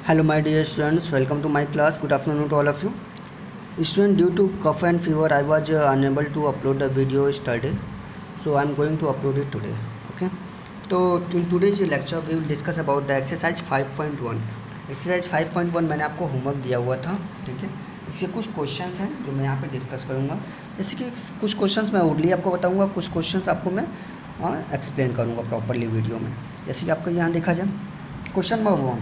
Hello my dear students, welcome to my class. Good afternoon to all of you. Student, due to cough and fever I was unable to upload the video yesterday, so I am going to upload it today. Okay, so in today's lecture we will discuss about the exercise 5.1. Exercise 5.1 मैंने आपको homework दिया हुआ था, ठीक है। इसके कुछ questions हैं जो मैं यहाँ पे डिस्कस करूँगा। जैसे कि कुछ क्वेश्चंस मैं ओरली आपको बताऊँगा, कुछ क्वेश्चंस आपको मैं एक्सप्लेन करूँगा प्रॉपरली वीडियो में। जैसे कि आपको यहाँ देखा जाए, question number 1,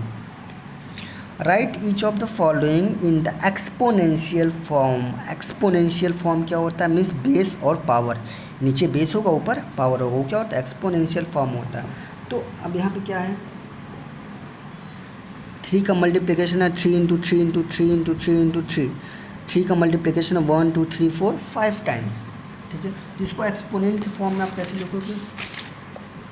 right each of the following in the exponential form. Exponential form क्या होता है? मीन्स बेस और पावर, नीचे बेस होगा ऊपर पावर होगा, वो क्या होता है? एक्सपोनेंशियल फॉर्म होता है। तो अब यहाँ पे क्या है, 3 का मल्टीप्लिकेशन है 3 इंटू 3 इंटू 3 इंटू 3 इंटू 3, 3 का मल्टीप्लिकेशन है 1 2 3 4 5 टाइम्स, ठीक है। तो इसको एक्सपोनेंट की फॉर्म में आप कैसे लिखोगे?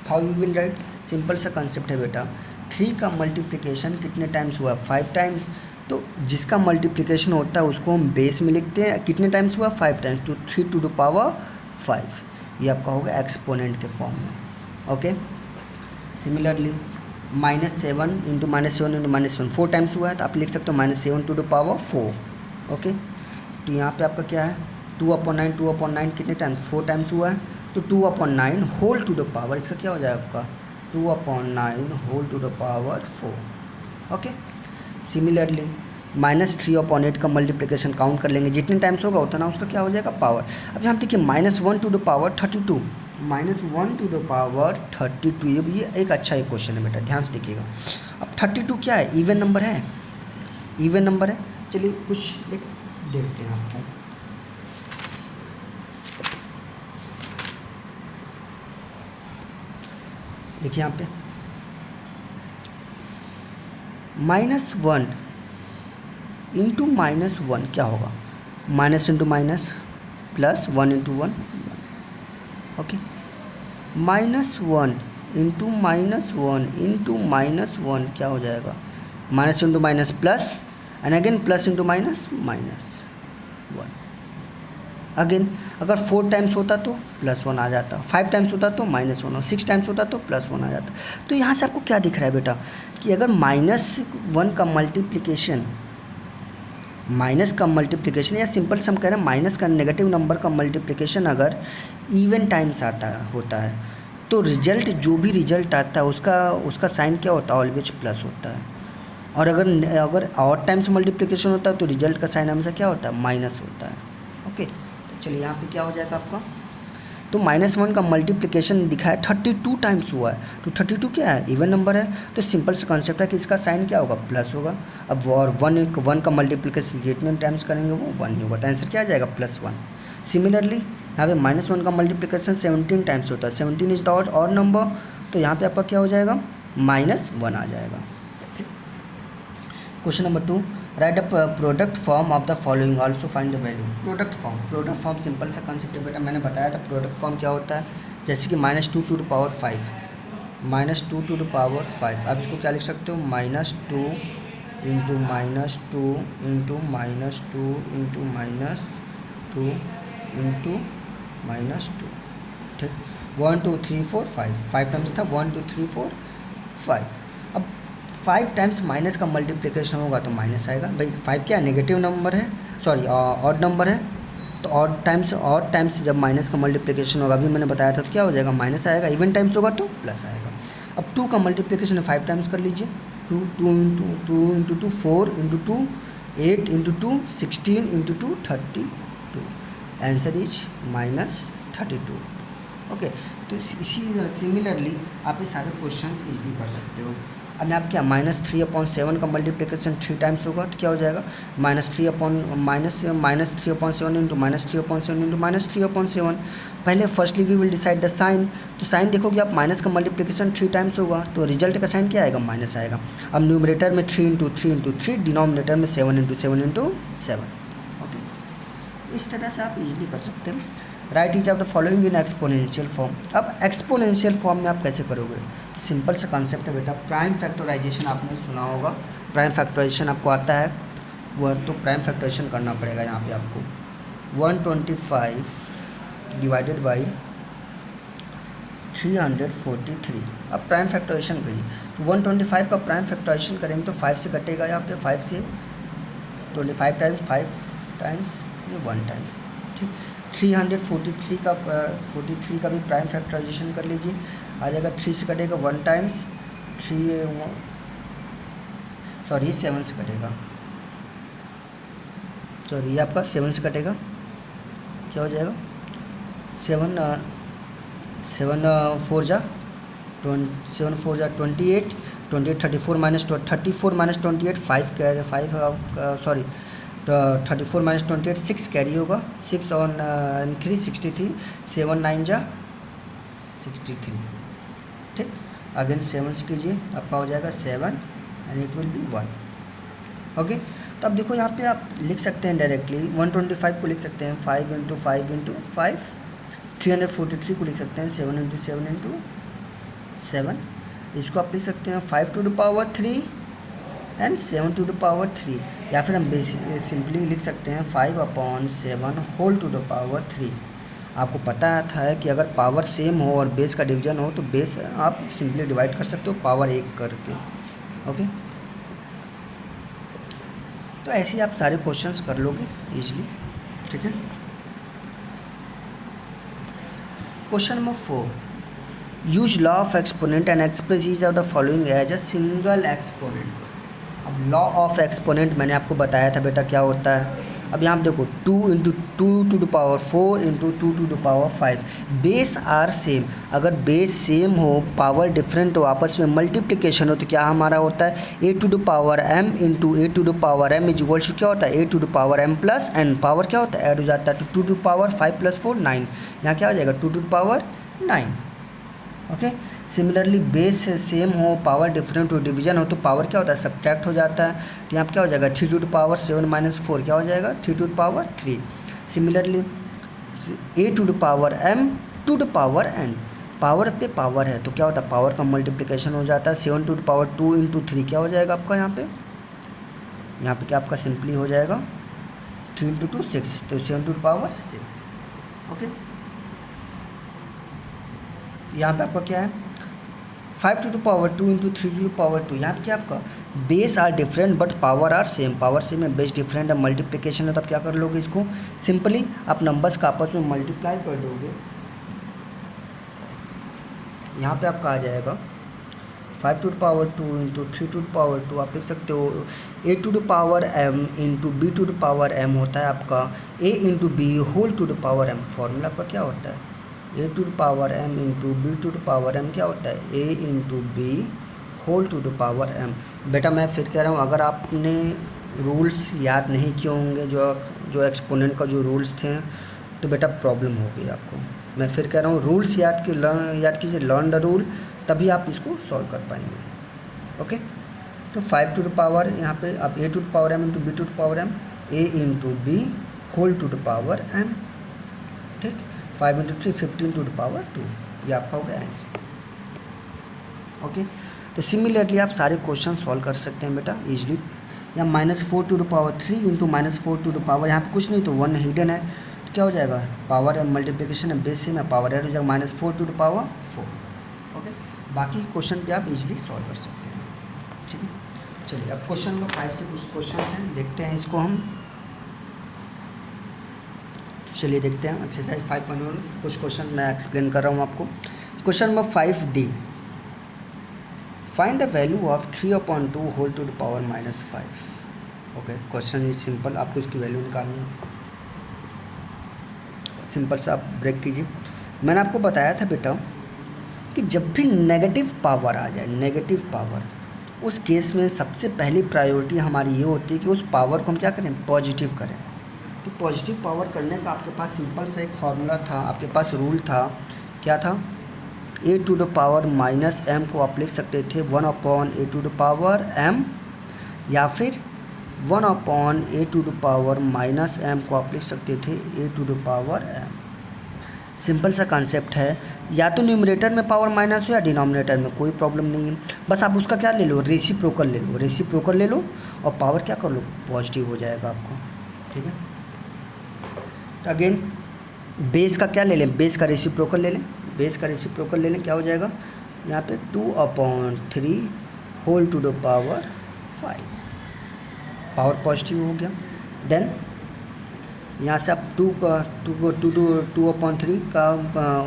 How you will right? Simple सा कंसेप्ट है बेटा, 3 का मल्टीप्लिकेशन कितने टाइम्स हुआ? 5 टाइम्स। तो जिसका मल्टीप्लिकेशन होता है उसको हम बेस में लिखते हैं, कितने टाइम्स हुआ? 5 टाइम्स, तो 3 टू द पावर 5, ये आपका होगा एक्सपोनेंट के फॉर्म में। Okay, similarly -7 into -7 into -7 4 times हुआ है, तो आप लिख सकते हो -7 टू द पावर 4। ओके, तो यहाँ पे आपका क्या है? 2/9, 2/9 कितने टाइम्स? 4 टाइम्स हुआ है, तो 2/9 होल टू द पावर, इसका क्या हो जाएगा आपका? 2/9 whole to the power 4। Okay, similarly -3/8 का मल्टीप्लिकेशन काउंट कर लेंगे, जितने टाइम्स होगा उतना उसका क्या हो जाएगा? पावर। अब यहाँ देखिए -1 to the power 32, -1 to the power 32, ये एक अच्छा एक क्वेश्चन है बेटा, ध्यान से देखिएगा। अब 32 क्या है? इवन नंबर है, इवन नंबर है। चलिए कुछ एक देखते हैं आपको। देखिए यहाँ पे -1 इंटू -1 क्या होगा? Minus into minus plus 1 into 1। Okay, -1 into -1 into -1 क्या हो जाएगा? Minus into minus plus, and again plus into minus -1। Again अगर 4 टाइम्स होता तो +1 आ जाता, 5 टाइम्स होता तो -1, 6 टाइम्स होता तो +1 आ जाता। तो यहाँ से आपको क्या दिख रहा है बेटा कि अगर -1 का मल्टीप्लिकेशन, माइनस का मल्टीप्लिकेशन, या सिंपल सम कह रहे हैं माइनस का नेगेटिव नंबर का मल्टीप्लिकेशन अगर इवन टाइम्स होता है तो रिजल्ट, जो भी रिजल्ट आता है उसका साइन क्या होता है? ऑलवेज प्लस होता है। और अगर ऑड टाइम्स मल्टीप्लिकेशन होता है तो रिजल्ट का साइन हमेशा क्या होता है? माइनस होता है। ओके, तो चलिए यहाँ पे क्या हो जाएगा आपका? तो -1 का मल्टीप्लिकेशन दिखा है 32 टाइम्स हुआ है, तो 32 क्या है? इवन नंबर है, तो सिंपल सा कॉन्सेप्ट है कि इसका साइन क्या होगा? प्लस होगा। अब और 1 का मल्टीप्लिकेशन कितने टाइम्स करेंगे? वो 1 ही होगा, तो आंसर क्या आ जाएगा? +1। सिमिलरली यहाँ पे -1 का मल्टीप्लिकेशन 17 टाइम्स होता है, 17 इज द ऑड नंबर, तो यहाँ पे आपका क्या हो जाएगा? -1 आ जाएगा। Question number 2, right a product form of the following, also find the value. Product form simple सा कंसेप्ट है बेटा, मैंने बताया था प्रोडक्ट फॉर्म क्या होता है। जैसे कि -2 to the power 5, -2 to the power 5, आप इसको क्या लिख सकते हो? -2 इंटू -2 इंटू -2 इंटू -2, ठीक। 1 2 3 4 5 टाइम्स था, 1 2 3 4 5। अब 5 टाइम्स माइनस का मल्टीप्लिकेशन होगा तो माइनस आएगा भाई। 5 क्या नेगेटिव नंबर है, सॉरी ऑड नंबर है, तो ऑड टाइम्स जब माइनस का मल्टीप्लिकेशन होगा, अभी मैंने बताया था, तो क्या हो जाएगा? माइनस आएगा। इवन टाइम्स होगा तो प्लस आएगा। अब 2 का मल्टीप्लिकेशन 5 टाइम्स कर लीजिए, 2 into 2 4 into 2 8 into 2 16 into 2 32, answer is -32। Okay, तो इसी सिमिलरली आप ये सारे क्वेश्चंस इजीली कर सकते हो। अब आप क्या, -3/7 का मल्टीप्लिकेशन 3 टाइम्स होगा तो क्या हो जाएगा? -3/7 इंटू -3/7 इंटू -3/7। पहले firstly we will decide the sign, तो साइन देखोगे आप, माइनस का मल्टीप्लिकेशन 3 टाइम्स होगा तो रिजल्ट का साइन क्या आएगा? माइनस आएगा। अब न्यूमरेटर में 3 इंटू 3 इंटू 3, डिनोमिनेटर में 7 इंटू 7 इंटू 7। ओके, इस तरह से आप इजीली कर सकते हैं। Right each of the following in exponential form. अब एक्सपोनेंशियल फॉर्म में आप कैसे करोगे? तो सिंपल सा कॉन्सेप्ट है बेटा, प्राइम फैक्टराइजेशन आपने सुना होगा, प्राइम फैक्टराइजेशन आपको आता है वह, तो प्राइम फैक्टराइजेशन करना पड़ेगा। यहाँ पे आपको 125 डिवाइडेड बाई 343। अब प्राइम फैक्टराइजेशन करिए, तो 125 का प्राइम फैक्टराइजेशन करेंगे तो 5 से कटेगा, यहाँ पे 5 से 25 टाइम्स 5 टाइम्स ये 1 टाइम्स, ठीक। 343 का 43 का भी प्राइम फैक्टराइजेशन कर लीजिए, आ जाएगा 3 से कटेगा 1 टाइम्स, 7 से कटेगा, सॉरी ये आपका 7 से कटेगा, क्या हो जाएगा 7 4 जा 28, 34 minus 28 5 carry 5 sorry 34 minus 28 6 carry होगा, 6 और 3 63, 7 9 जा 63, ठीक। अगेन 7 से कीजिए, आपका हो जाएगा 7 and it will be 1, okay. तो अब देखो यहाँ पे आप लिख सकते हैं डायरेक्टली 125 को लिख सकते हैं 5 इंटू 5 इंटू 5, 343 को लिख सकते हैं 7 इंटू 7 इंटू 7, इसको आप लिख सकते हैं 5 to the power 3 and 7 to the power 3, या फिर हम सिंपली लिख सकते हैं 5/7 होल टू द पावर 3। आपको पता था कि अगर पावर सेम हो और बेस का डिवीजन हो तो बेस आप सिंपली डिवाइड कर सकते हो पावर 1 करके, ओके। तो ऐसे ही आप सारे क्वेश्चंस कर लोगे इजीली, ठीक है। Question number 4, use law of exponent and express each of the following as a single exponent. अब लॉ ऑफ एक्सपोनेंट मैंने आपको बताया था बेटा क्या होता है। अब यहाँ देखो 2 into 2 to the power 4 into 2 to the power 5, base are same. अगर बेस सेम हो पावर डिफरेंट हो आपस में मल्टीप्लिकेशन हो तो क्या हमारा होता है A to the power M into A to the power M is equal to क्या होता है A to the power M plus N. Power क्या होता है ऐड हो जाता है, तो 2 टू द पावर 5 + 4 9, यहाँ क्या हो जाएगा 2 to the power 9, okay. Similarly base same हो पावर डिफरेंट हो डिवीजन हो तो पावर क्या होता है सब्ट्रैक्ट हो जाता है, तो यहाँ पे क्या हो जाएगा 3 टू द पावर 7 माइनस 4 क्या हो जाएगा 3 to the power 3। Similarly A to the power M to the power N, power पे पावर है तो क्या होता है पावर का मल्टीप्लिकेशन हो जाता है। 7 टू द पावर 2 इंटू 3 क्या हो जाएगा आपका यहाँ पे क्या आपका सिंपली हो जाएगा 3 इंटू 2 6, तो 7 टू द पावर 6, ओके। यहाँ पे आपका क्या है 5 to the power 2 into 3 to the power 2, यहाँ पे क्या आपका base are different but power are same. Power same है बेस डिफरेंट है मल्टीप्लिकेशन है, तो आप क्या कर लोगे इसको सिंपली आप नंबर्स का आपस में मल्टीप्लाई कर दोगे। यहाँ पे आपका आ जाएगा 5 to the power 2 into 3 to the power 2, आप लिख सकते हो A to the power M into B to the power M होता है आपका A into B whole to the power M. Formula आपका क्या होता है A to the power M into B to the power M क्या होता है A into B whole to the power M. बेटा मैं फिर कह रहा हूँ अगर आपने रूल्स याद नहीं किए होंगे जो एक्सपोनेंट का जो रूल्स थे तो बेटा प्रॉब्लम होगी आपको। मैं फिर कह रहा हूँ रूल्स याद कीजिए लर्न द रूल, तभी आप इसको सॉल्व कर पाएंगे, ओके। तो 5 टू द पावर यहाँ पे आप A to the power M into B to the power M A into B whole to the power M, ठीक। 5 इंटू 3 15 टू द पावर 2, ये आपका हो गया आंसर, ओके। तो सिमिलरली आप सारे क्वेश्चन सॉल्व कर सकते हैं बेटा इजली। या -4 टू द पावर 3 इंटू -4 टू द पावर यहाँ पे कुछ नहीं तो 1 हिडन है, तो क्या हो जाएगा पावर है मल्टीप्लिकेशन है बेस सेम है पावर ऐड हो जाएगा -4 टू द पावर 4, ओके। बाकी क्वेश्चन पे आप इजीली सॉल्व कर सकते हैं, ठीक है। चलिए अब क्वेश्चन नंबर 5 से कुछ क्वेश्चन हैं देखते हैं इसको हम। चलिए देखते हैं एक्सरसाइज 5.1 कुछ क्वेश्चन मैं एक्सप्लेन कर रहा हूँ आपको। Question number 5D, find the value of 3/2 whole to the power -5, okay. Question is simple, आपको इसकी वैल्यू निकालनी है। सिंपल सा आप ब्रेक कीजिए। मैंने आपको बताया था बेटा कि जब भी नेगेटिव पावर आ जाए नेगेटिव पावर, उस केस में सबसे पहली प्रायोरिटी हमारी ये होती है कि उस पावर को हम क्या करें पॉजिटिव करें। तो पॉजिटिव पावर करने का आपके पास सिंपल सा एक फार्मूला था, आपके पास रूल था, क्या था ए टू द पावर -m को आप लिख सकते थे 1/a to the power m, या फिर 1/a to the power -m को आप लिख सकते थे a to the power m। Simple सा कॉन्सेप्ट है, या तो न्यूमरेटर में पावर माइनस हो या डिनोमिनेटर में, कोई प्रॉब्लम नहीं है। बस आप उसका क्या ले लो रेसिप्रोकल ले लो, रेसिप्रोकल ले लो और पावर क्या कर लो पॉजिटिव हो जाएगा आपको, ठीक है। तो अगेन बेस का क्या ले लें बेस का रेसिप्रोकल ले लें, बेस का रेसिप्रोकल ले लें क्या हो जाएगा यहाँ पे 2/3 whole to the power 5, power positive हो गया। देन यहाँ से आप टू अपॉन थ्री का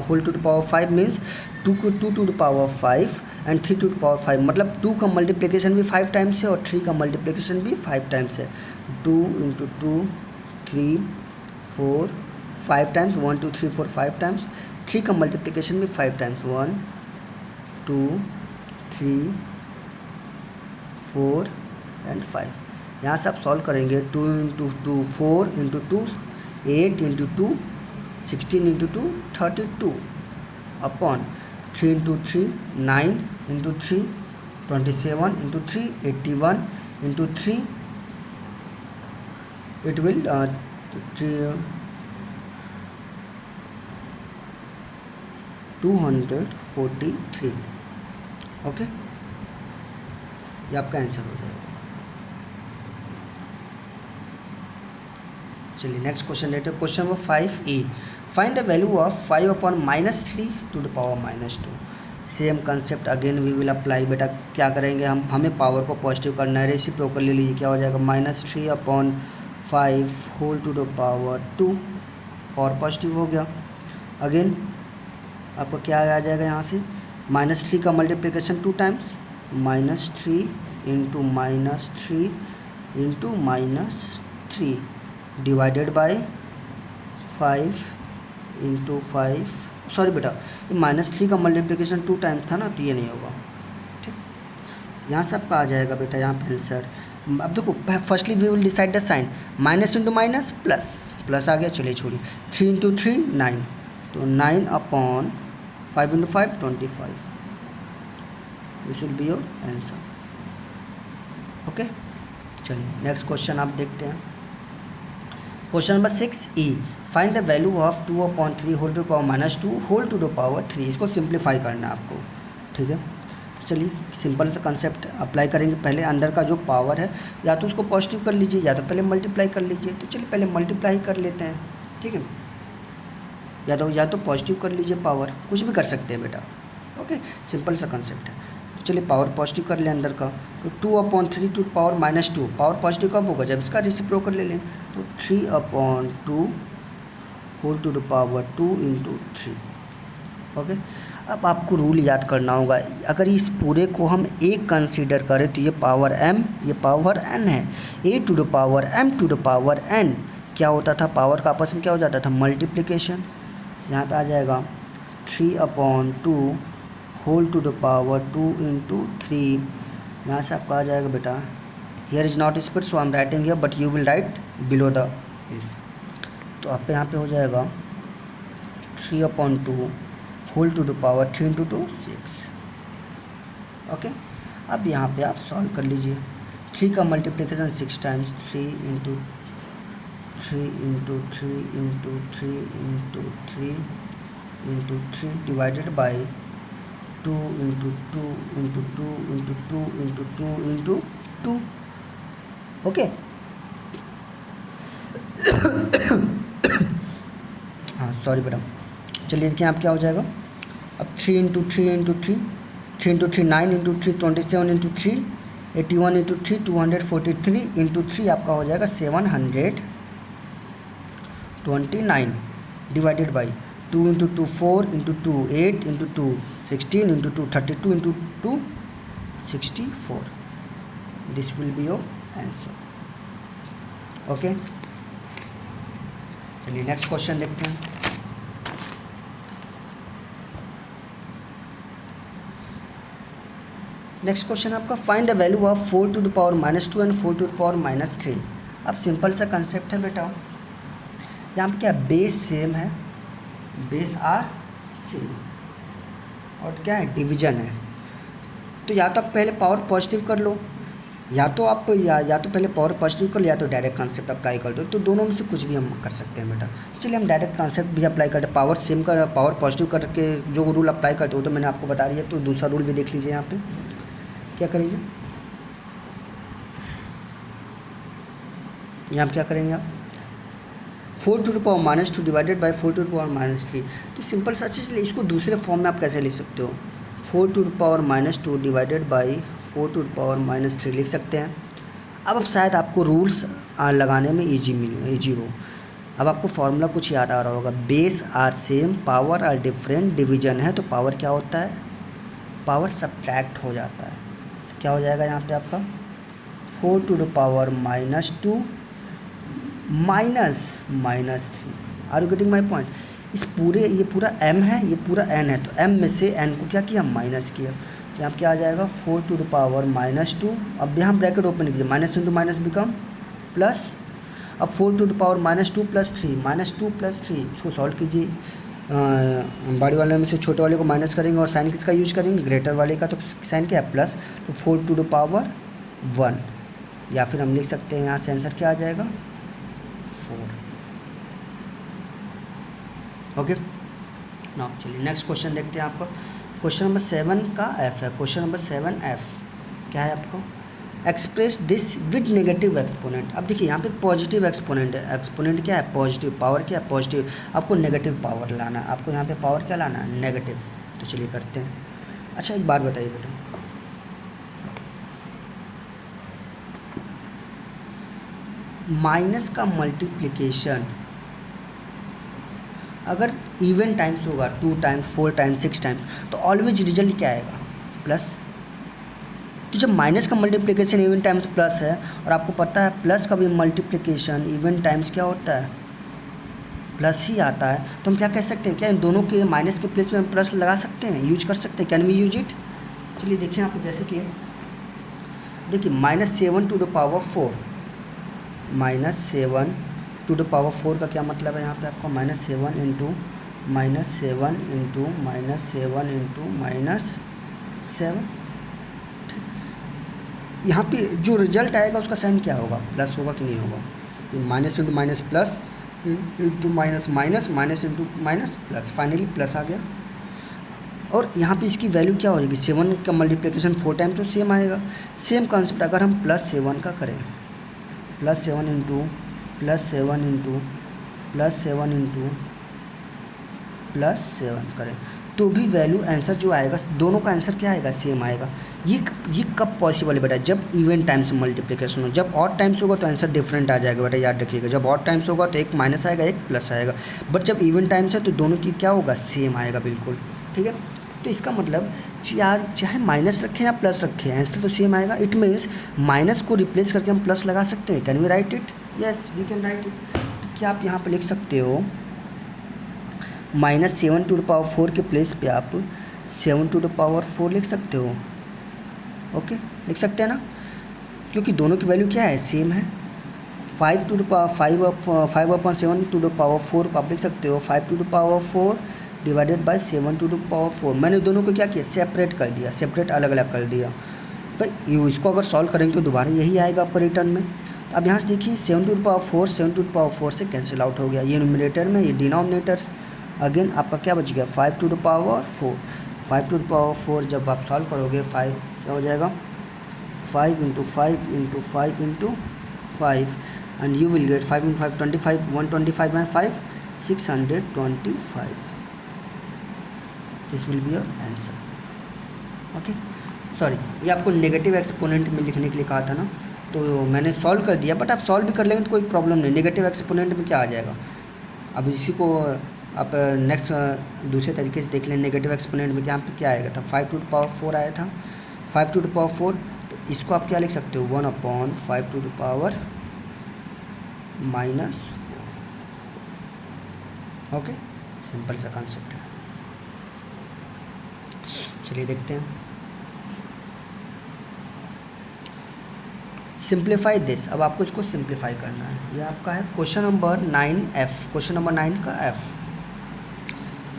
whole to the power 5 means two to the power 5 and 3 to the power 5, मतलब 2 का मल्टीप्लिकेशन भी 5 टाइम्स है और 3 का मल्टीप्लिकेशन भी 5 टाइम्स है। 2 इंटू 2 3 4 5 टाइम्स, 1 2 3 4 5 टाइम्स। 3 का मल्टीप्लिकेशन भी 5 टाइम्स, 1 2 3 4 एंड 5। यहाँ से आप सॉल्व करेंगे 2 into 2 4 into 2 8 into 2 16 into 2 32 upon 3 into 3 9 into 3 27 into 3 81 into 3 it will 243। Okay, ये आपका आंसर हो जाएगा। चलिए नेक्स्ट क्वेश्चन लेते हैं। Question number 5E, find the value of 5 upon -3 to the power -2। Same concept again we will apply. बेटा क्या करेंगे हम, हमें पावर को पॉजिटिव करना है, रेसिप्रोकल ले लीजिए, क्या हो जाएगा -3 upon 5 whole to the power 2, power positive हो गया। अगेन आपको क्या आ जाएगा यहाँ से, -3 का multiplication 2 times, -3 into -3 into -3 divided by 5 into 5, sorry बेटा -3 का मल्टीप्लिकेशन 2 टाइम्स था ना, तो ये नहीं होगा। ठीक, यहाँ से आपका आ जाएगा बेटा यहाँ पे आंसर। अब देखो firstly we will decide the sign, minus into minus plus, plus आ गया, चलिए छोड़िए। 3 इंटू 3 9, तो 9 upon 5 into 5 25, this will be your answer. Okay, चलिए नेक्स्ट क्वेश्चन आप देखते हैं। Question number 6E, find the value of 2 upon 3 whole to the power -2 whole to the power 3। इसको सिंप्लीफाई करना है आपको। ठीक है, चलिए सिंपल सा कंसेप्ट अप्लाई करेंगे। पहले अंदर का जो पावर है या तो उसको पॉजिटिव कर लीजिए या तो पहले मल्टीप्लाई कर लीजिए। तो चलिए पहले मल्टीप्लाई कर लेते हैं। ठीक है, या तो पॉजिटिव कर लीजिए पावर, कुछ भी कर सकते हैं बेटा। ओके, सिंपल सा कंसेप्ट है। चलिए पावर पॉजिटिव कर लें अंदर का, तो 2 upon 3 to power -2, power positive कब होगा, जब इसका रेसिप्रोकल ले लें। तो 3 upon 2 whole to the power 2 into 3। Okay, अब आपको रूल याद करना होगा। अगर इस पूरे को हम एक कंसीडर करें तो ये पावर m, ये पावर n है। a to the power m to the power n क्या होता था, पावर का आपस में क्या हो जाता था, मल्टीप्लिकेशन। यहाँ पे आ जाएगा 3 upon 2 whole to the power 2 into 3। यहाँ से आपका आ जाएगा बेटा, here is not split so I am writing here but you will write below the इस। तो आप यहाँ पे हो जाएगा 3 upon 2 whole to the power 3 into 2 6। Okay, अब यहाँ पे आप सॉल्व कर लीजिए। 3 का multiplication 6 times, 3 into 3 into 3 into 3 into 3 into 3 divided by 2 into 2 into 2 into 2 into 2 into 2। Okay, हाँ सॉरी बेटा। चलिए देखिए आप क्या हो जाएगा। अब 3 into 3 into 3, 3 into 3 9 into 3 27 into 3 81 into 3 243 into 3 आपका हो जाएगा 729 divided by 2 into 2 4 into 2 8 into 2 16 into 2 32 into 2 64। This will be your answer. Okay, चलिए नेक्स्ट क्वेश्चन देखते हैं। नेक्स्ट क्वेश्चन आपका find the value of 4 to the power -2 and 4 to the power -3। अब simple सा concept है बेटा, यहाँ पे क्या बेस सेम है, बेस आर सेम, और क्या है, डिवीजन है। तो या तो आप पहले पावर पॉजिटिव कर लो, या तो आप या तो पहले पावर पॉजिटिव कर लो, या तो डायरेक्ट कॉन्सेप्ट अप्लाई कर दो। तो दोनों में से कुछ भी हम कर सकते हैं बेटा। तो चलिए हम डायरेक्ट कॉन्सेप्ट भी अप्लाई करते हैं। पावर सेम कर, पावर पॉजिटिव करके जो रूल अप्लाई करते हो तो मैंने आपको बता दिया। तो दूसरा रूल भी देख लीजिए। यहाँ पे क्या करेंगे, यहाँ पे क्या करेंगे आप, 4 to the power -2 divided by 4 to the power -3। तो सिंपल सा चीज़, इसको दूसरे फॉर्म में आप कैसे लिख सकते हो, 4 to the power -2 divided by 4 to the power -3 लिख सकते हैं। अब शायद आपको रूल्स लगाने में ईजी हो। अब आपको फॉर्मूला कुछ याद आ रहा होगा, base are same power are different, division है तो पावर क्या होता है, पावर सब्ट्रैक्ट हो जाता है। क्या हो जाएगा यहाँ पे आपका 4 to the power -2 -3। Are you getting my point? ये पूरा m है, ये पूरा n है, तो m में से n को क्या किया, माइनस किया, तो यहाँ क्या आ जाएगा 4 टू द पावर -2। अब यहाँ ब्रैकेट ओपन कीजिए, minus into minus become plus. अब 4 टू द पावर -2 + 3, -2 + 3, इसको सॉल्व कीजिए। बड़े वाले में से छोटे वाले को माइनस करेंगे और साइन किसका यूज करेंगे, ग्रेटर वाले का, तो साइन क्या है प्लस, तो 4 टू द पावर 1, या फिर हम लिख सकते हैं यहाँ से आंसर क्या आ जाएगा 4। ओके ना, चलिए नेक्स्ट क्वेश्चन देखते हैं। आपका क्वेश्चन नंबर 7 का F है। क्वेश्चन नंबर 7F क्या है आपको, express this with negative exponent. अब देखिए यहाँ पे पॉजिटिव एक्सपोनेंट है, एक्सपोनेंट क्या है पॉजिटिव, पावर क्या है पॉजिटिव, आपको नेगेटिव पावर लाना है, आपको यहाँ पे पावर क्या लाना है नेगेटिव। तो चलिए करते हैं। अच्छा एक बात बताइए बेटा, माइनस का मल्टीप्लिकेशन अगर इवन टाइम्स होगा 2 टाइम्स 4 टाइम्स 6 टाइम्स, तो ऑलवेज रिजल्ट क्या आएगा प्लस। तो जब माइनस का मल्टीप्लिकेशन इवन टाइम्स प्लस है, और आपको पता है प्लस का भी मल्टीप्लिकेशन इवन टाइम्स क्या होता है प्लस ही आता है, तो हम क्या कह सकते हैं, क्या इन दोनों के माइनस के प्लेस में हम प्लस लगा सकते हैं, यूज कर सकते हैं, कैन वी यूज इट। चलिए देखिए यहाँ पर, जैसे कि देखिए -7 to the power 4, -7 to the power 4 का क्या मतलब है यहाँ पे आपका -7 इंटू -7 इंटू -7 इंटू -7। यहाँ पे जो रिजल्ट आएगा उसका साइन क्या होगा, प्लस होगा कि नहीं होगा, minus into minus plus into minus minus minus into minus plus, finally plus आ गया। और यहाँ पे इसकी वैल्यू क्या हो जाएगी, 7 का मल्टीप्लिकेशन 4 टाइम तो सेम आएगा। सेम कॉन्सेप्ट अगर हम +7 का करें, +7 इंटू +7 इंटू +7 इंटू +7 करें, तो भी वैल्यू आंसर जो आएगा, दोनों का आंसर क्या आएगा सेम आएगा। ये कब पॉसिबल है बेटा, जब इवन टाइम्स मल्टीप्लिकेशन हो। जब ऑड टाइम्स होगा तो आंसर डिफरेंट आ जाएगा बेटा, याद रखिएगा। जब ऑड टाइम्स होगा तो एक माइनस आएगा एक प्लस आएगा, बट जब इवन टाइम्स है तो दोनों की क्या होगा सेम आएगा बिल्कुल, ठीक है। तो इसका मतलब चाहे माइनस रखें या प्लस रखें आंसर तो सेम आएगा। इट मीन्स माइनस को रिप्लेस करके हम प्लस लगा सकते हैं। Can we write it, yes we can write it. तो क्या आप यहाँ पर लिख सकते हो -7 टू द पावर 4 के प्लेस पे आप 7 टू द पावर 4 लिख सकते हो। ओके लिख सकते हैं ना, क्योंकि दोनों की वैल्यू क्या है सेम है। 5 to the power 5/7 to the power 4 को आप लिख सकते हो 5 to the power 4 divided by 7 to the power 4। मैंने दोनों को क्या किया, सेपरेट कर दिया, सेपरेट अलग अलग कर दिया। भाई इसको अगर सॉल्व करेंगे तो दोबारा यही आएगा आपका रिटर्न में। अब यहाँ से देखिए 7 to the power 4 7 to the power 4 से कैंसिल आउट हो गया, ये न्यूमरेटर में, ये डिनोमिनेटर्स। अगेन आपका क्या बच गया 5 to the power 4। 5 to the power 4 जब आप सॉल्व करोगे 5 क्या हो जाएगा 5 into 5 into 5 into 5 and you will get 5 into 5 25, 125 and 5 625। This will be your answer. Okay sorry, ये आपको नेगेटिव एक्सपोनेंट में लिखने के लिए कहा था ना, तो मैंने सॉल्व कर दिया, बट आप सॉल्व भी कर लेंगे तो कोई प्रॉब्लम नहीं। नेगेटिव एक्सपोनेंट में क्या आ जाएगा, अब इसी को आप नेक्स्ट दूसरे तरीके से देख लें। नेगेटिव एक्सपोनेंट में यहाँ पे क्या आएगा था 5 टू द पावर 4 आया था, 5 टू द पावर 4, तो इसको आप क्या लिख सकते हो 1/5 to the power -4। Okay simple सा कॉन्सेप्ट है। चलिए देखते हैं, सिंप्लीफाई दिस। अब आपको इसको सिंप्लीफाई करना है। ये आपका है question number 9F, question number 9 का F।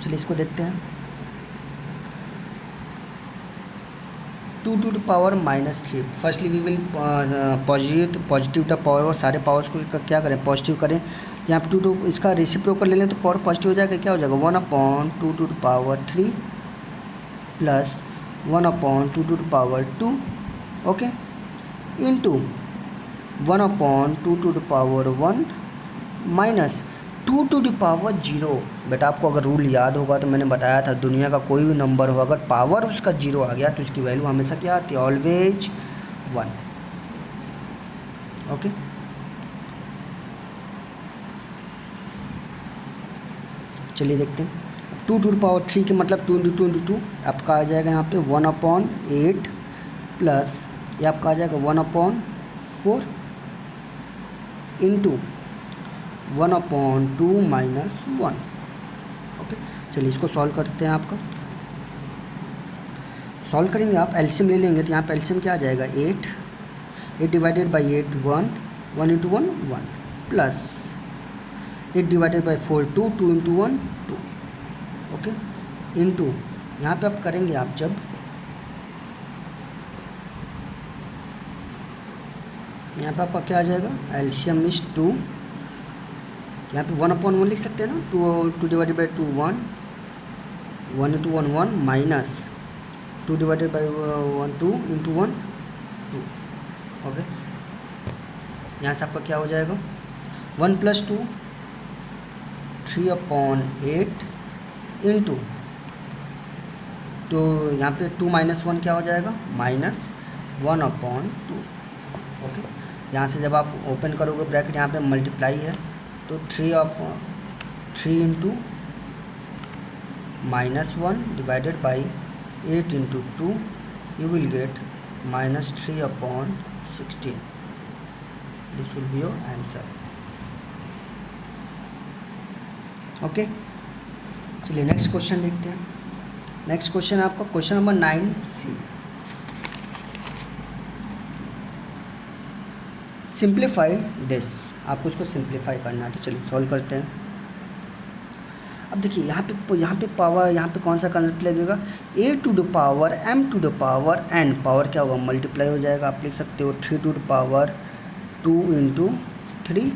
चलिए इसको देखते हैं। 2 to the power -3, firstly we will positive the power, और सारे पावर्स को क्या करें पॉजिटिव करें। यहाँ पे 2 टू इसका रेसिप्रोकल ले लें तो पावर पॉजिटिव हो जाएगा, क्या हो जाएगा 1/2 to the power 3 plus 1/2 to the power 2, okay, into 1/2 to the power 1 minus 2⁻0। बेटा आपको अगर रूल याद होगा तो मैंने बताया था, दुनिया का कोई भी नंबर हो अगर पावर उसका 0 आ गया तो उसकी वैल्यू हमेशा क्या आती है, ऑलवेज 1। ओके, चलिए देखते हैं। 2⁻3 के मतलब 2 × 2 × 2 आपका आ जाएगा यहाँ पे 1/8 प्लस ये आपका आ जाएगा 1/4 इंटू 1/2 - 1। ओके, चलिए इसको सॉल्व करते हैं। आपका सॉल्व करेंगे आप, एलसीएम ले लेंगे तो यहाँ पे एलसीएम क्या आ जाएगा, 8 divided by 8 1 1 × 1 1 plus 8 divided by 4 2 2 × 1 2। Okay, into यहाँ पे आप करेंगे, आप जब यहाँ पे आपका क्या आ जाएगा, एलसीएम इज 2, यहाँ पे 1/1 लिख सकते हैं ना, 2 divided by 2 1 1 × 1 1 minus 2 divided by 1 2 × 1 2। Okay, यहाँ से आपका क्या हो जाएगा, 1 + 2 3/8 इंटू तो यहाँ पे 2 - 1 क्या हो जाएगा, -1/2। ओके, यहाँ से जब आप ओपन करोगे ब्रैकेट, यहाँ पे मल्टीप्लाई है तो 3 into -1 divided by 8 × 2 you will get -3/16। This will be your answer. Okay, चलिए नेक्स्ट क्वेश्चन देखते हैं। नेक्स्ट क्वेश्चन है आपका question number 9C। Simplify this, आपको इसको सिंप्लीफाई करना है तो चलिए सॉल्व करते हैं। अब देखिए यहाँ पे पावर, यहाँ पे कौन सा कंसेप्ट लगेगा, a⁴ m⁴n, पावर क्या होगा, मल्टीप्लाई हो जाएगा। आप लिख सकते हो 3⁻2 × 3।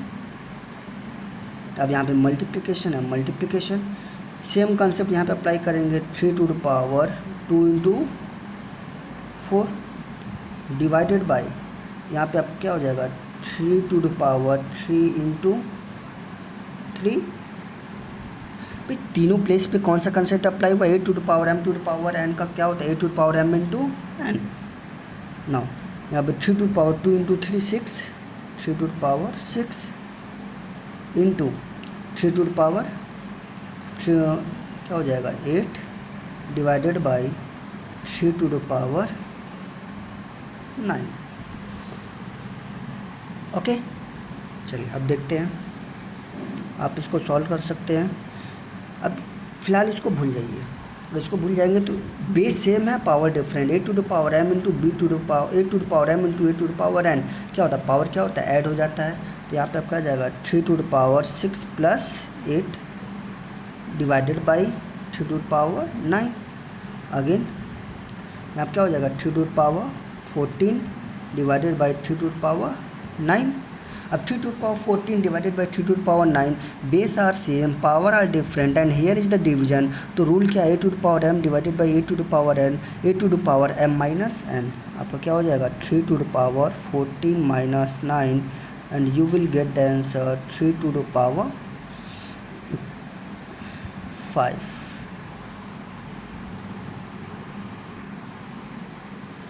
अब यहाँ पे मल्टीप्लिकेशन है, मल्टीप्लिकेशन सेम कंसेप्ट यहाँ पे अप्लाई करेंगे, 3⁻2 × 4 डिवाइडेड बाई यहाँ पे आप क्या हो जाएगा, 3⁻3 × 3। भाई तीनों प्लेस पे कौन सा कंसेप्ट अप्लाई हुआ, a⁴m⁴n का क्या होता है, a⁴m × n। नाउ यहाँ पे 3⁻2 × 3 6, 3⁻6 इंटू 3⁻3 क्या हो जाएगा, 8 डिवाइडेड बाई 3⁻9। ओके, चलिए अब देखते हैं, आप इसको सॉल्व कर सकते हैं। अब फिलहाल इसको भूल जाइए, अगर इसको भूल जाएंगे तो बेस सेम है, पावर डिफरेंट, a⁴m × a⁴n क्या होता है, पावर क्या होता है, ऐड हो जाता है। तो यहाँ पे आपका आ जाएगा 3⁻6 + 8 डिवाइडेड बाई 3⁻9। अगेन यहाँ क्या हो जाएगा, 3⁻14 डिवाइडेड बाई 3⁻9। अब 3⁻14 divided by 3⁻9, base are same, power are different and here is the division. तो रूल क्या है, a⁴m divided by a⁴n, a⁴m - n। आपका क्या हो जाएगा, 3⁻14 - 9 and you will get the answer 3⁻5।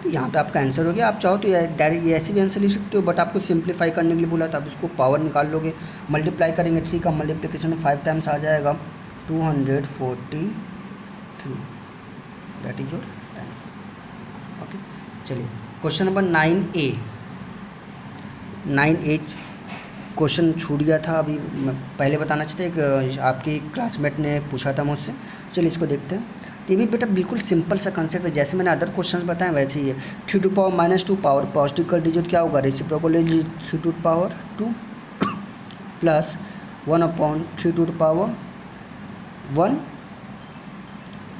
यहाँ पे आपका आंसर हो गया। आप चाहो तो डायरेक्ट ऐसे भी आंसर लिख सकते हो, बट आपको सिंप्लीफाई करने के लिए बोला था। आप इसको पावर निकाल लोगे, मल्टीप्लाई करेंगे, 3 का मल्टीप्लिकेशन 5 टाइम्स आ जाएगा, 243। That is your answer. Okay, चलिए question number 9A। 9A question छूट गया था, अभी मैं पहले बताना चाहते कि आपकी क्लासमेट ने पूछा था मुझसे। चलिए इसको देखते हैं। तो ये भी बेटा बिल्कुल सिंपल सा कंसेप्ट है, जैसे मैंने अदर क्वेश्चन बताए वैसे ही है। 3⁻2 पावर पॉजिटिव कर दीजिए तो क्या होगा, रेसिप्रोकल 3⁻2 प्लस 1/3⁻1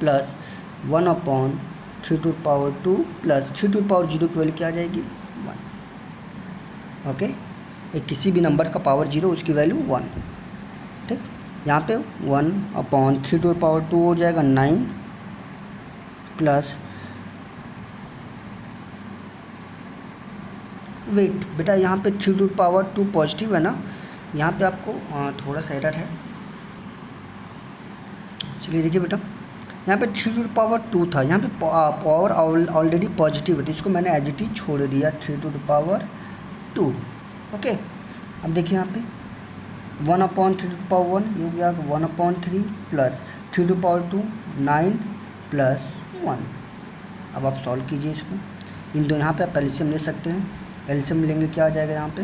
प्लस 1/3⁻2 प्लस 3⁻0 की वैल्यू क्या आ जाएगी, 1। ओके, किसी भी नंबर का पावर 0 उसकी वैल्यू 1। ठीक, यहाँ पे 1/3⁻2 हो जाएगा 9 प्लस वेट। बेटा यहाँ पे 3⁻2 पॉजिटिव है ना, यहाँ पे आपको थोड़ा सा एरर है, चलिए देखिए बेटा, यहाँ पे 3 टू द पावर 2 था, यहाँ पे पावर ऑलरेडी पॉजिटिव है तो इसको मैंने एज इट इज छोड़ दिया 3 टू द पावर 2। ओके, अब देखिए यहाँ पे 1/3 टू द पावर 1, ये हो गया 1/3 plus 3 to the power 2 9 plus 1। अब आप सॉल्व कीजिए इसको, इन दो यहाँ पे आप एलसीएम ले सकते हैं, एलसीएम लेंगे क्या आ जाएगा यहाँ पे,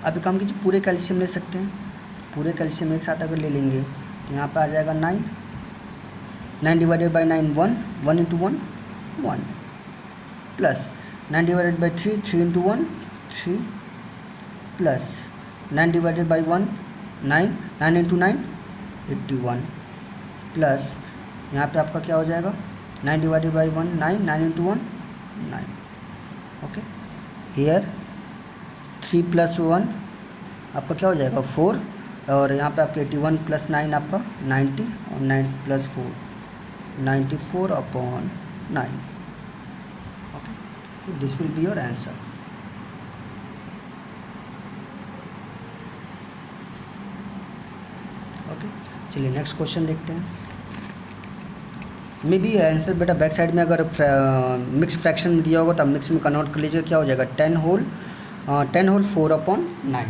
आप एक काम कीजिए पूरे कैल्शियम ले सकते हैं, पूरे कैल्शियम एक साथ अगर ले लेंगे तो यहाँ पे आ जाएगा 9, 9 divided by 9 1, 1 into 1 1 plus 9 divided by 3, 3 into 1 3 plus 9 divided by 1 9, 9 into 9 81 plus यहाँ पे आपका क्या हो जाएगा 9 divided by 1 9, 9 into 1 9। Okay, here 3 plus 1 आपका क्या हो जाएगा 4, और यहाँ पे आपके 81 प्लस 9 आपका 90, और 9 plus 4 94/9। Okay, this will be your answer. Okay, चलिए नेक्स्ट क्वेश्चन देखते हैं। मे बी आंसर बेटा बैक साइड में अगर मिक्स फ्रैक्शन में दिया होगा तो आप मिक्स में कन्वर्ट कर लीजिएगा, क्या हो जाएगा 10 whole 4/9।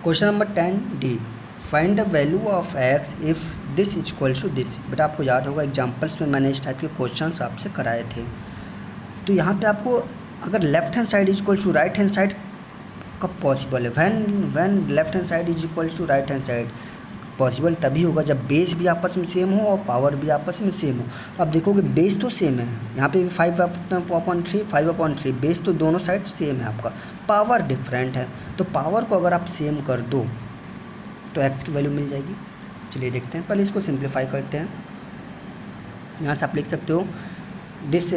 Question number 10D, find the value of x if this equals to this. बेटा आपको याद होगा एग्जांपल्स में मैंने इस टाइप के क्वेश्चंस आपसे कराए थे, तो यहाँ पे आपको अगर left hand side equals to right hand side कब पॉसिबल है, when left hand side is equals to right hand side, possible तभी होगा जब बेस भी आपस में सेम हो और पावर भी आपस में सेम हो। तो आप देखोगे बेस तो सेम है, यहाँ पे भी 5/3 बेस तो दोनों साइड सेम है, आपका पावर डिफरेंट है, तो पावर को अगर आप सेम कर दो तो एक्स की वैल्यू मिल जाएगी। चलिए देखते हैं, पहले इसको सिंप्लीफाई करते हैं। यहाँ से आप लिख सकते हो दिस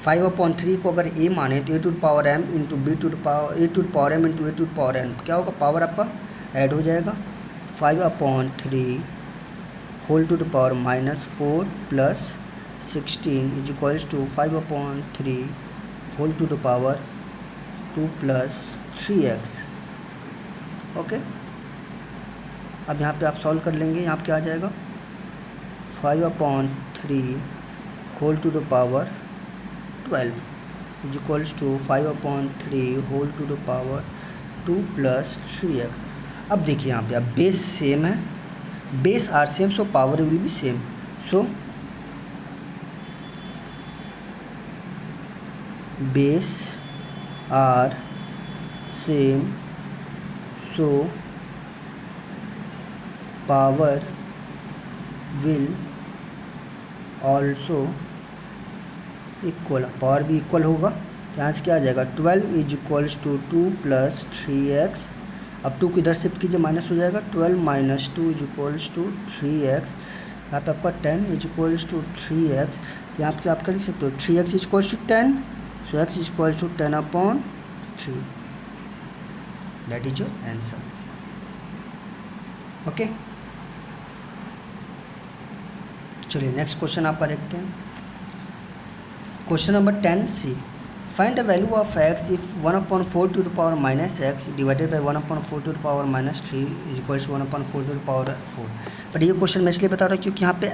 5/3 को अगर a माने तो a to the power m into b to the power a to the power m into a to the power n, क्या होगा पावर आपका ऐड हो जाएगा 5/3 whole to the power -4 plus 16 is equals to 5/3 whole to the power 2 plus 3x। Okay, अब यहाँ पे आप solve कर लेंगे, यहाँ पे क्या आ जाएगा 5/3 whole to the power 12 is equals to 5/3 whole to the power 2 plus 3x। अब देखिए यहाँ पे अब बेस सेम है, base are same so power will be same, so base are same so power will also equal, power भी equal होगा, यहाँ से क्या आ जाएगा 12 is equals to 2 plus 3x। अब 2 को इधर शिफ्ट कीजिए माइनस हो जाएगा, 12 minus 2 is equals to 3x। यहाँ पे आपका 10 इज इक्वल्स टू 3x, यहाँ पे आप कर लिख सकते हो 3x is equals to 10, so x is equals to 10/3, that is your answer. Okay, चलिए नेक्स्ट क्वेश्चन आपका देखते हैं। Question number 10C, find the value of x if 1/4 to the power -x divided by 1/4 to the power -3 is equals to 1/4 to the power 4। But ये question मैं इसलिए बता रहा हूँ क्योंकि यहाँ पे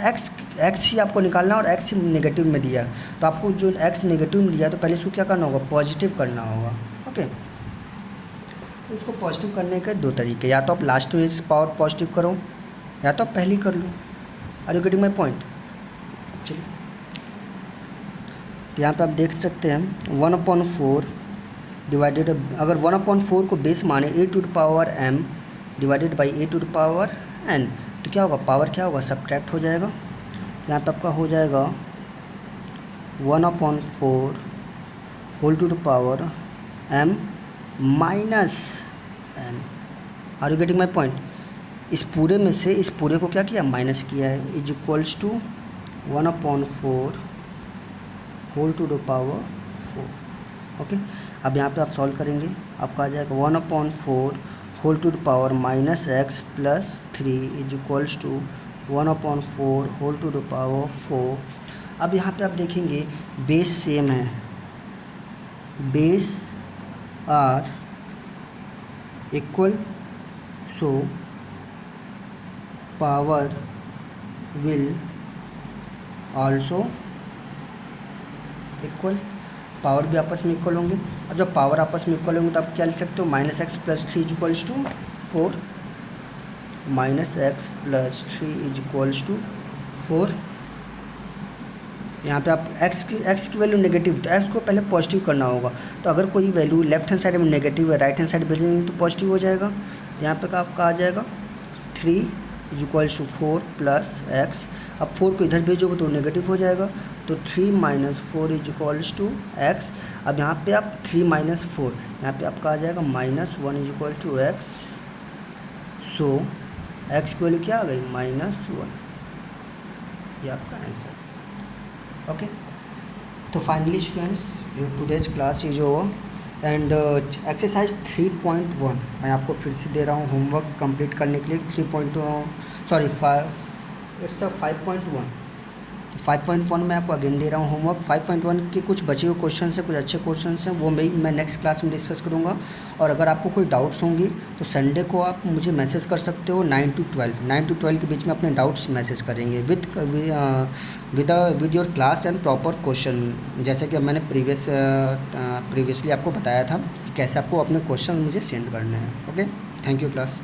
x ही आपको निकालना है और x नेगेटिव में दिया है, तो आपको जो x नेगेटिव में दिया है तो पहले इसको क्या करना होगा पॉजिटिव करना होगा। ओके, तो इसको पॉजिटिव करने के दो तरीके, या तो आप लास्ट में इस पावर पॉजिटिव करो या तो आप पहले ही कर लो। Are you getting my point? चलिए, तो यहाँ पे आप देख सकते हैं 1/4 डिवाइडेड, अगर 1/4 को बेस माने a to the power m divided by a to the power n, तो क्या होगा पावर क्या होगा सब्ट्रैक्ट हो जाएगा, यहाँ पे आपका हो जाएगा 1/4 whole to the power m minus n। Are you getting my point? इस पूरे में से इस पूरे को क्या किया माइनस किया है, is equals to 1/4 whole to the power 4। Okay, अब यहाँ पे आप सॉल्व करेंगे, आपका आ जाएगा 1/4 whole to the power -x plus 3 is equals to 1/4 whole to the power 4। अब यहाँ पे आप देखेंगे बेस सेम है, base are equal, so power will also equal, power भी आपस में इक्वल होंगे। और जब पावर आपस में इक्वल होंगे तो आप क्या लिख सकते हो, minus x plus three is equals to 4, minus x plus three is equals to 4। यहाँ पे आप एक्स की वैल्यू नेगेटिव, तो एक्स को पहले पॉजिटिव करना होगा। तो अगर कोई वैल्यू लेफ्ट हैंड साइड में नेगेटिव है, राइट हैंड साइड भेजेंगे तो पॉजिटिव हो जाएगा। यहाँ पे आपका आ जाएगा 3 is equals to 4 plus x. अब 4 को इधर भेजोगे तो नेगेटिव हो जाएगा, तो 3 minus 4 is equals to x. अब यहाँ पे आप 3 माइनस 4, यहाँ पे आपका आ जाएगा -1 is equal to x. So x की वैल्यू क्या आ गई, -1। ये आपका आंसर। ओके, तो finally students your today's class is over and exercise 3.1 मैं आपको फिर से दे रहा हूँ होमवर्क कंप्लीट करने के लिए। 5.1 मैं आपको अगेन दे रहा हूँ होमवर्क। 5.1 के कुछ बचे हुए क्वेश्चन हैं, कुछ अच्छे क्वेश्चन हैं, वो मैं नेक्स्ट क्लास में डिस्कस करूँगा। और अगर आपको कोई डाउट्स होंगी तो संडे को आप मुझे मैसेज कर सकते हो 9 to 12 के बीच में अपने डाउट्स मैसेज करेंगे with your class and proper question, जैसे कि मैंने प्रीवियसली आपको बताया था कि कैसे आपको अपने क्वेश्चन मुझे सेंड करने हैं। Okay, thank you class.